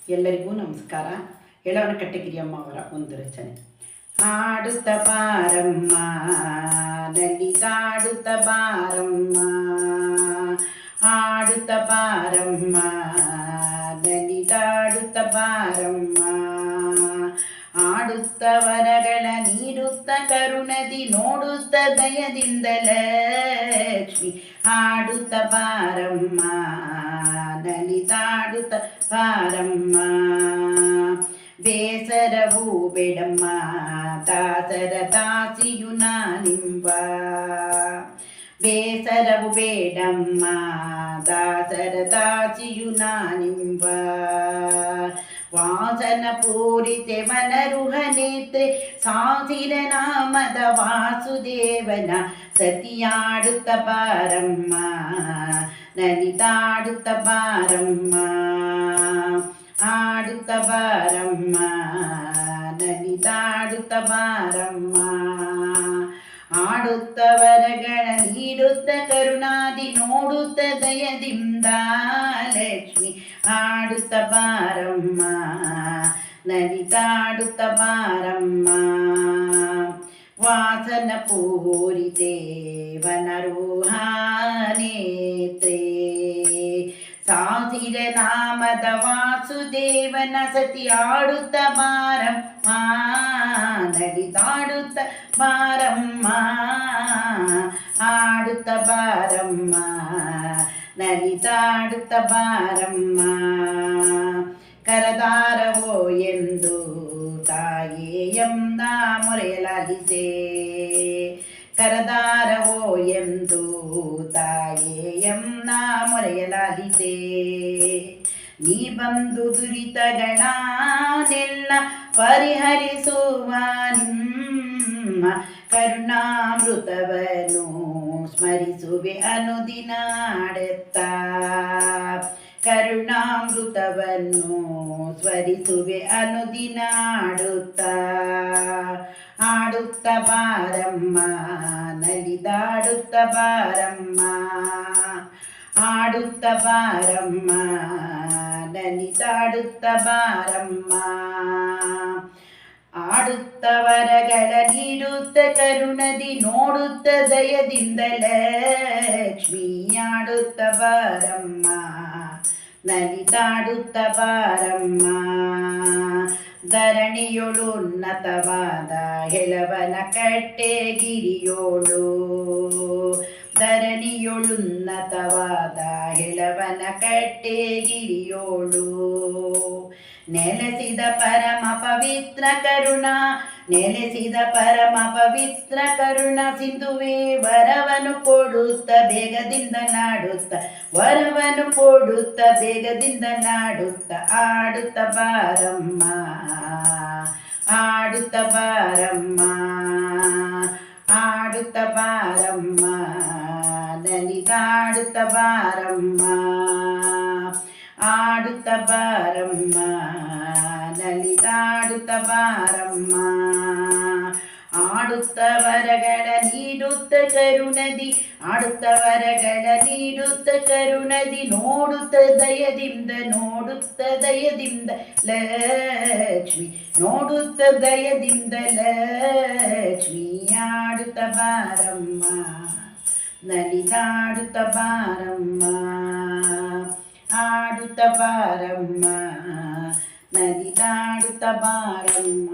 ಎಲ್ಲರಿಗೂ ನಮಸ್ಕಾರ. ಎಳವನಕಟ್ಟೆಗಿರಿಯಮ್ಮ ಅವರ ಒಂದು ರಚನೆ. ಆಡುತ್ತ ಬಾರಮ್ಮ ನಲಿದಾಡುತ್ತ ಬಾರಮ್ಮ, ಆಡುತ್ತ ಬಾರಮ್ಮ ನಲಿದಾಡುತ್ತ ಬಾರಮ್ಮ, ಆಡುತ್ತ ವರಗಳ ನೀಡುತ್ತ ಕರುಣದಿ ನೋಡುತ್ತ ದಯದಿಂದ ಲಕ್ಷ್ಮಿ, ಆಡುತ್ತ ಬಾರಮ್ಮ ನಲಿದಾಡುತ್ತ ಬಾರಮ್ಮ. ಬೇಸರವೂ ಬೇಡಮ್ಮ ದಾಸರ ದಾಸಿಯು ನಾನಿಂಬ, ಬೇಸರವು ಬೇಡಮ್ಮ ದಾಸರ ದಾಸಿಯು ನಾನಿಂಬ. ವಾಸನ ಪೂರಿತೆ ವನರುಹ ನೇತ್ರೆ ಸಾಸಿರ ನಾಮದ ವಾಸುದೇವನ ಸತಿಯಾಡುತ್ತ ಬಾರಮ್ಮ ನಲಿದಾಡುತ್ತ ಬಾರಮ್ಮ, ಆಡುತ್ತ ಬಾರಮ್ಮ ನಲಿದಾಡುತ್ತ ಬಾರಮ್ಮ. ಆಡುತ್ತ ವರಗಳ ನೀಡುತ್ತ ಕರುಣಾದಿ ನೋಡುತ್ತ ದಯದಿಂದ ಲಕ್ಷ್ಮಿ, ಆಡುತ್ತ ಬಾರಮ್ಮ ನಲಿದಾಡುತ್ತ ಬಾರಮ್ಮ. ವಾಸನ ಪೂರಿತೆ ವನರೋಹಾನೇತ್ರೇ ಸಾಸಿರ ನಾಮದ ವಾಸುದೇವನ ಸತಿ ಆಡುತ್ತ ಬಾರಮ್ಮ ನಲಿದಾಡುತ್ತ ಬಾರಮ್ಮ, ಆಡುತ್ತ ಬಾರಮ್ಮ ನಲಿದಾಡುತ್ತ ಬಾರಮ್ಮ. ಕರದಾರವೋ ಎಂದು ತಾಯೇಯಂದ ಮೊರೆಯಲಾಲಿಸೆ, ಕರದಾರವೋ ಎಂದು ತಾಯೇಯಂನ ಮೊರೆಯಲಾಲಿಸೆ. ನೀ ಬಂದು ದುರಿತಗಳನ್ನೆಲ್ಲ ಪರಿಹರಿಸುವ ನಿಮ್ಮ ಕರುಣಾಮೃತವನ್ನು ಸ್ಮರಿಸುವೆ ಅನುದಿನ ಆಡುತ್ತ, ಕರುಣಾಮೃತವನ್ನು ಸ್ಮರಿಸುವೆ ಅನುದಿನ ಆಡುತ್ತ. ಆಡುತ್ತ ಬಾರಮ್ಮ ನಲಿದಾಡುತ್ತ ಬಾರಮ್ಮ, ಆಡುತ್ತ ಬಾರಮ್ಮ ನಲಿದಾಡುತ್ತ ಬಾರಮ್ಮ. ಆಡುತ್ತ ವರಗಳ ನೀಡುತ್ತ ಕರುಣದಿ ನೋಡುತ್ತ ದಯದಿಂದ ಲಕ್ಷ್ಮಿ, ಆಡುತ್ತ ಬಾರಮ್ಮ ನಲಿದಾಡುತ್ತ ಬಾರಮ್ಮ. ಧರಣಿಯೊಳು ಉನ್ನತವಾದ ಹೆಳವನ ಕಟ್ಟೆಗಿರಿಯೋಳು, ಧರಣಿಯೊಳುನ್ನತವಾದ ಹೆಳವನ ಕಟ್ಟೆಗಿರಿಯೋಳು. ನೆಲೆಸಿದ ಪರಮ ಪವಿತ್ರ ಕರುಣ, ನೆಲೆಸಿದ ಪರಮ ಪವಿತ್ರ ಕರುಣ ಸಿಂಧುವೆ ವರವನ್ನು ಕೊಡುತ್ತ ಬೇಗದಿಂದ ನಾಡುತ್ತ, ವರವನ್ನು ಕೊಡುತ್ತ ಬೇಗದಿಂದ ನಾಡುತ್ತ. ಆಡುತ್ತ ಬಾರಮ್ಮ ಆಡುತ್ತ ಬಾರಮ್ಮ, ಆಡುತ್ತ ಬಾರಮ್ಮ ನಲಿದಾಡುತ್ತ ಬಾರಮ್ಮ, ಆಡುತ್ತ ಬಾರಮ್ಮ ನಲಿದಾಡುತ್ತ ಬಾರಮ್ಮ. ಆಡುತ್ತ ವರಗಳ ನೀಡುತ್ತ ಕರುಣದಿ, ಆಡುತ್ತ ವರಗಳ ನೀಡುತ್ತ ಕರುಣದಿ ನೋಡುತ್ತ ದಯದಿಂದ, ನೋಡುತ್ತ ದಯದಿಂದ ಲಕ್ಷ್ಮಿ, ನೋಡುತ್ತ ದಯದಿಂದ ಲಕ್ಷ್ಮಿ, ಆಡುತ್ತ ಬಾರಮ್ಮ ನಲಿದಾಡುತ್ತ ಬಾರಮ್ಮ, ಆಡುತ್ತ ಬಾರಮ್ಮ ನಲಿದಾಡುತ್ತ ಬಾರಮ್ಮ.